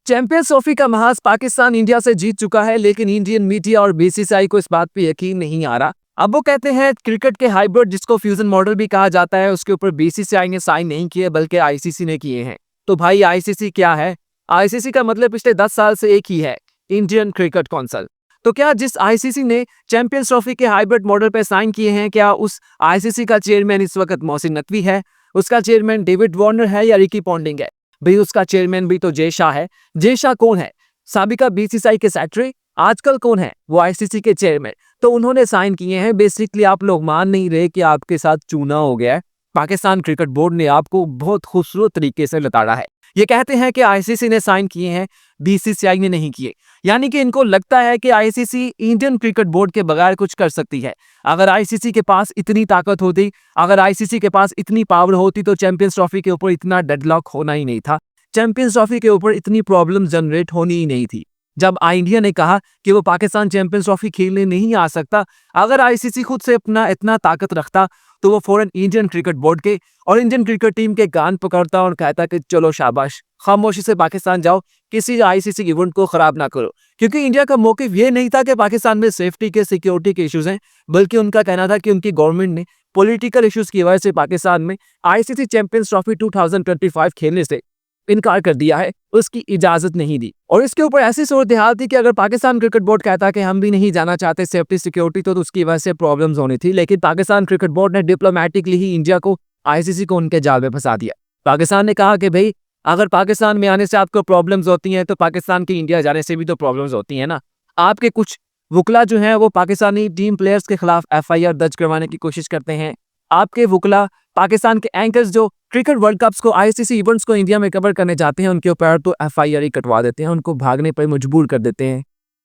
Champions trophy का महाज Pakistan India से जीत चुका है, लेकिन इंडियन मीडिया और बीसीसीआई को इस बात पे यकीन नहीं आ रहा। अब वो कहते हैं क्रिकेट के हाइब्रिड, जिसको फ्यूजन मॉडल भी कहा जाता है, उसके ऊपर बीसीसीआई ने साइन नहीं किए बल्कि आईसीसी ने किए हैं। तो भाई आईसीसी क्या है? आईसीसी का मतलब पिछले 10 साल से एक ही है, इंडियन क्रिकेट काउंसिल। तो क्या जिस आईसीसी ने चैंपियंस ट्रॉफी के हाइब्रिड मॉडल पे साइन किए हैं, क्या उस आईसीसी का चेयरमैन इस वक्त मोहसिन नकवी है? उसका चेयरमैन डेविड वार्नर है या रिकी पॉन्टिंग है? भाई उसका चेयरमैन भी तो जय शाह है। जय शाह कौन है? साबिका बीसीसीआई के सेक्रेटरी। आजकल कौन है? वो आईसीसी के चेयरमैन। तो उन्होंने साइन किए हैं। बेसिकली आप लोग मान नहीं रहे कि आपके साथ चूना हो गया है। पाकिस्तान क्रिकेट बोर्ड ने आपको बहुत खूबसूरत तरीके से लताड़ा है। ये कहते हैं कि आईसीसी ने साइन किए हैं, बीसीसीआई ने नहीं किए। यानी कि इनको लगता है कि आईसीसी इंडियन क्रिकेट बोर्ड के बगैर कुछ कर सकती है। अगर आईसीसी के पास इतनी ताकत होती, अगर आईसीसी के पास इतनी पावर होती, तो चैंपियंस ट्रॉफी के ऊपर इतना डेडलॉक होना ही नहीं था। चैंपियंस ट्रॉफी के ऊपर इतनी प्रॉब्लम जनरेट होनी ही नहीं थी। जब इंडिया ने कहा कि वो पाकिस्तान चैंपियंस ट्रॉफी खेलने नहीं आ सकता, अगर आईसीसी खुद से अपना इतना ताकत रखता, तो वो फौरन इंडियन क्रिकेट बोर्ड के और इंडियन क्रिकेट टीम के कान पकड़ता और कहता कि चलो शाबाश, खामोशी से पाकिस्तान जाओ, किसी आईसीसी इवेंट को खराब ना करो। क्योंकि इंडिया का मौकिफ ये नहीं था कि पाकिस्तान में सेफ्टी के, सिक्योरिटी के इश्यूज हैं, बल्कि उनका कहना था कि उनकी गवर्नमेंट ने पॉलिटिकल इश्यूज की वजह से पाकिस्तान में आईसीसी चैंपियंस ट्रॉफी 2025 खेलने से इनकार कर दिया है, उसकी इजाजत नहीं दी। और इसके ऊपर ऐसी सूरत हाल थी कि अगर पाकिस्तान क्रिकेट बोर्ड कहता कि हम भी नहीं जाना चाहते सेफ्टी सिक्योरिटी, तो उसकी वजह से प्रॉब्लम्स होनी थी। लेकिन पाकिस्तान क्रिकेट बोर्ड ने डिप्लोमेटिकली ही इंडिया को, आईसीसी को उनके जाल में फंसा दिया। पाकिस्तान ने कहा कि भाई अगर पाकिस्तान में आने से आपको प्रॉब्लम्स होती हैं, तो पाकिस्तान के इंडिया जाने से भी तो प्रॉब्लम्स होती हैं ना। आपके कुछ वकला जो हैं वो पाकिस्तानी टीम प्लेयर्स के खिलाफ एफआईआर दर्ज करवाने की कोशिश करते हैं। आपके वकला पाकिस्तान के एंकर्स जो क्रिकेट वर्ल्ड कप्स को, आईसीसी इवेंट्स को इंडिया में कवर करने जाते हैं, उनके ऊपर तो एफआईआर ही कटवा देते हैं, उनको भागने पर मजबूर कर देते हैं।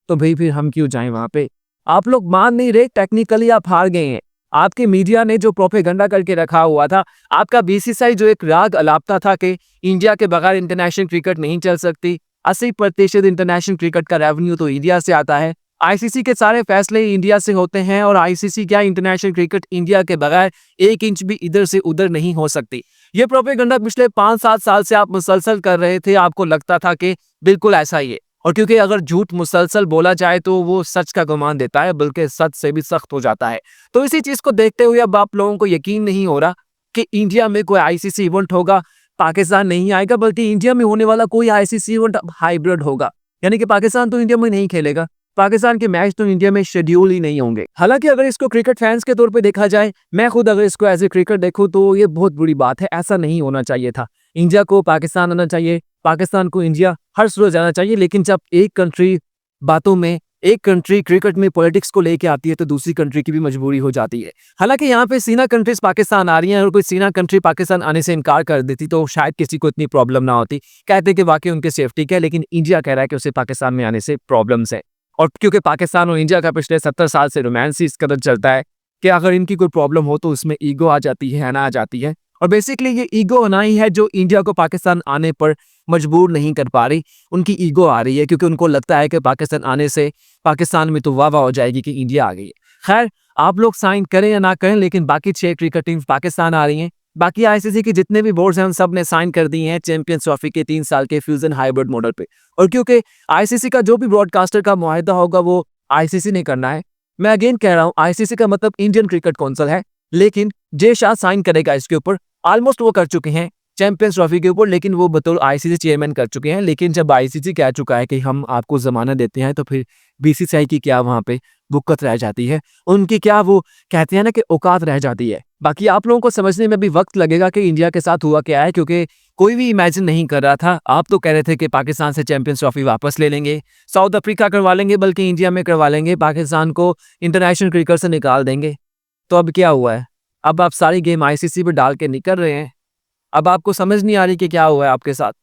तो भाई फिर हम क्यों जाएं वहां पे? आप लोग मान नहीं रहे, टेक्निकली आप हार गए हैं। आपके मीडिया ने जो प्रोपेगेंडा करके रखा हुआ था, आपका बीसीसीआई जो एक राग अलापता था कि इंडिया के बगैर इंटरनेशनल क्रिकेट नहीं चल सकती, 80% इंटरनेशनल क्रिकेट का रेवेन्यू तो इंडिया से आता है, आईसीसी के सारे फैसले इंडिया से होते हैं, और आईसीसी क्या, इंटरनेशनल क्रिकेट इंडिया के बगैर 1 इंच भी इधर से उधर नहीं हो सकती। ये प्रोपेगेंडा पिछले 5-7 साल से आप मुसलसल कर रहे थे। आपको लगता था कि बिल्कुल ऐसा ही है, और क्योंकि अगर झूठ मुसलसल बोला जाए तो वो सच का गुमान देता है, बल्कि सच से भी सख्त हो जाता है। तो इसी चीज को देखते हुए अब आप लोगों को यकीन नहीं हो रहा कि इंडिया में कोई आईसीसी इवेंट होगा, पाकिस्तान नहीं आएगा, बल्कि इंडिया में होने वाला कोई आईसीसी इवेंट अब हाइब्रिड होगा। यानी कि पाकिस्तान तो इंडिया में नहीं खेलेगा, पाकिस्तान के मैच तो इंडिया में शेड्यूल ही नहीं होंगे। हालांकि अगर इसको क्रिकेट फैंस के तौर पे देखा जाए, मैं खुद अगर इसको एज ए क्रिकेट देखूं, तो ये बहुत बुरी बात है। ऐसा नहीं होना चाहिए था। इंडिया को पाकिस्तान आना चाहिए, पाकिस्तान को इंडिया, हर सूरत जाना चाहिए। लेकिन जब एक कंट्री बातों में, एक कंट्री क्रिकेट में पॉलिटिक्स को लेके आती है, तो दूसरी कंट्री की भी मजबूरी हो जाती है। हालांकि यहाँ पे सीना कंट्रीज पाकिस्तान आ रही हैं, और कोई सीना कंट्री पाकिस्तान आने से इनकार कर देती तो शायद किसी को इतनी प्रॉब्लम ना होती, कहते कि वाकई उनके सेफ्टी का है। लेकिन इंडिया कह रहा है कि उसे पाकिस्तान में आने से प्रॉब्लम्स है। और क्योंकि पाकिस्तान और इंडिया का पिछले 70 साल से रोमांस ही इस कदर चलता है कि अगर इनकी कोई प्रॉब्लम हो तो उसमें ईगो आ जाती है, ना आ जाती है। और बेसिकली ये ईगो आना ही है जो इंडिया को पाकिस्तान आने पर मजबूर नहीं कर पा रही। उनकी ईगो आ रही है क्योंकि उनको लगता है कि पाकिस्तान आने से पाकिस्तान में तो वाह हो जाएगी कि इंडिया आ गई है। खैर, आप लोग साइन करें या ना करें, लेकिन बाकी 6 क्रिकेट टीम पाकिस्तान आ रही हैं। बाकी आईसीसी के जितने भी बोर्ड्स हैं, उन सब ने साइन कर दिए हैं चैंपियंस ट्रॉफी के 3 साल के फ्यूजन हाइब्रिड मॉडल पे। और क्योंकि आईसीसी का जो भी ब्रॉडकास्टर का मुआहदा होगा वो आईसीसी ने करना है। मैं अगेन कह रहा हूं, आईसीसी का मतलब इंडियन क्रिकेट काउंसिल है, लेकिन जय शाह साइन करेगा इसके ऊपर। ऑलमोस्ट वो कर चुके हैं चैंपियंस ट्रॉफी के ऊपर, लेकिन वो बतौर आईसीसी चेयरमैन कर चुके हैं। लेकिन जब आईसीसी कह चुका है कि हम आपको जमानत देते हैं, तो फिर बीसीसीआई की क्या वहां पे बुक्कत रह जाती है, उनकी क्या वो कहते हैं ना कि औकात रह जाती है। बाकी आप लोगों को समझने में भी वक्त लगेगा कि इंडिया के साथ हुआ क्या है, क्योंकि कोई भी इमेजिन नहीं कर रहा था। आप तो कह रहे थे कि पाकिस्तान से चैंपियंस ट्रॉफी वापस ले लेंगे, साउथ अफ्रीका करवा लेंगे, बल्कि इंडिया में करवा लेंगे, पाकिस्तान को इंटरनेशनल क्रिकेट से निकाल देंगे। तो अब क्या हुआ है? अब आप सारी गेम आईसीसी पे डाल के निकल रहे हैं। अब आपको समझ नहीं आ रही कि क्या हुआ है आपके साथ।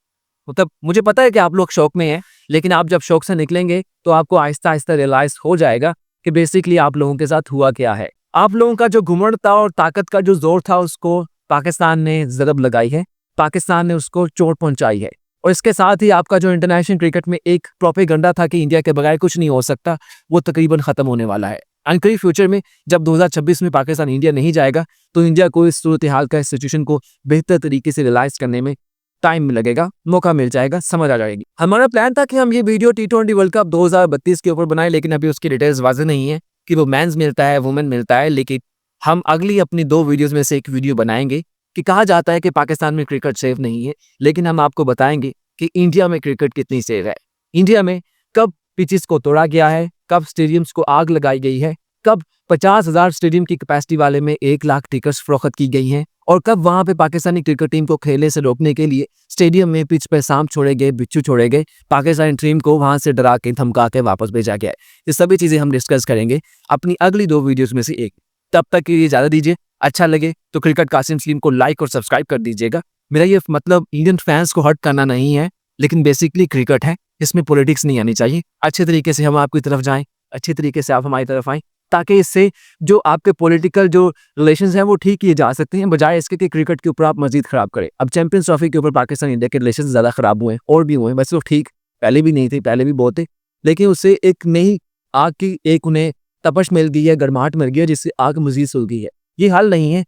मतलब मुझे पता है कि आप लोग शौक में हैं, लेकिन आप जब शौक से निकलेंगे तो आपको आहिस्ता आहिस्ता रियलाइज हो जाएगा कि बेसिकली आप लोगों के साथ हुआ क्या है। आप लोगों का जो घुमंड था और ताकत का जो जोर था, उसको पाकिस्तान ने ज़रब लगाई है, पाकिस्तान ने उसको चोट पहुंचाई है। और इसके साथ ही आपका जो इंटरनेशनल क्रिकेट में एक प्रोपेगेंडा था कि इंडिया के बगैर कुछ नहीं हो सकता, वो तकरीबन खत्म होने वाला है। एंड करीब फ्यूचर में जब 2026 में पाकिस्तान इंडिया नहीं जाएगा, तो इंडिया को इस सूरत हाल का, इस सिचुएशन को बेहतर तरीके से रियलाइज करने में टाइम लगेगा, मौका मिल जाएगा, समझ आ जाएगी। हमारा प्लान था कि हम ये वीडियो T20 वर्ल्ड कप 2032 के ऊपर बनाएं, लेकिन अभी उसकी डिटेल्स वाज़ेह नहीं है कि वो मेंस मिलता है, वुमेन मिलता है। लेकिन हम अगली अपनी 2 वीडियोज़ में से एक वीडियो बनाएँगे कि कहा जाता है कि पाकिस्तान में क्रिकेट सेफ नहीं है, लेकिन हम आपको बताएँगे कि इंडिया में क्रिकेट कितनी सेफ है। इंडिया में कब पिचेस को तोड़ा गया है, कब स्टेडियम्स को आग लगाई गई है, कब 50,000 स्टेडियम की कैपेसिटी वाले में 1 लाख टिकट्स फरोख्त की गई हैं, और कब वहां पे पाकिस्तानी क्रिकेट टीम को खेलने से रोकने के लिए स्टेडियम में पिच पे सांप छोड़े गए, बिच्छू छोड़े गए, पाकिस्तानी टीम को वहां से डरा के धमका के वापस भेजा गया है। ये सभी चीजें हम डिस्कस करेंगे अपनी अगली 2 वीडियोस में से एक। तब तक के लिए इजाजत दीजिए। अच्छा लगे तो क्रिकेट कासिम स्ट्रीम को लाइक और सब्सक्राइब कर दीजिएगा। मेरा ये मतलब इंडियन फैंस को हर्ट करना नहीं है, लेकिन बेसिकली क्रिकेट है, इसमें पॉलिटिक्स नहीं आनी चाहिए। अच्छे तरीके से हम आपकी तरफ जाएं, अच्छे तरीके से आप हमारी तरफ आएं, ताकि इससे जो आपके पॉलिटिकल जो रिलेशंस हैं वो ठीक किए जा सकते हैं, बजाय इसके कि क्रिकेट के ऊपर आप मजीद खराब करें। अब चैंपियंस ट्रॉफी के ऊपर पाकिस्तान इंडिया के रिलेशन ज़्यादा खराब हुए हैं, और भी हुए हैं, वैसे तो ठीक पहले भी नहीं थे, पहले भी बहुत थे, लेकिन उससे एक नई आग की एक उन्हें तपश मिल गई है, गर्माहट मिल गई है, जिससे आग मजीद सुल गई है। ये हल नहीं है,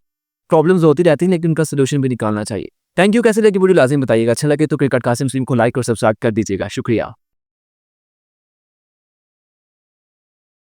प्रॉब्लम्स होती रहती हैं, लेकिन उनका सोल्यूशन भी निकालना चाहिए। Thank you. कैसे लगी वीडियो लाजिम बताइएगा। अच्छा लगे तो क्रिकेट कासिम स्ट्रीम को लाइक और सब्सक्राइब कर दीजिएगा। शुक्रिया।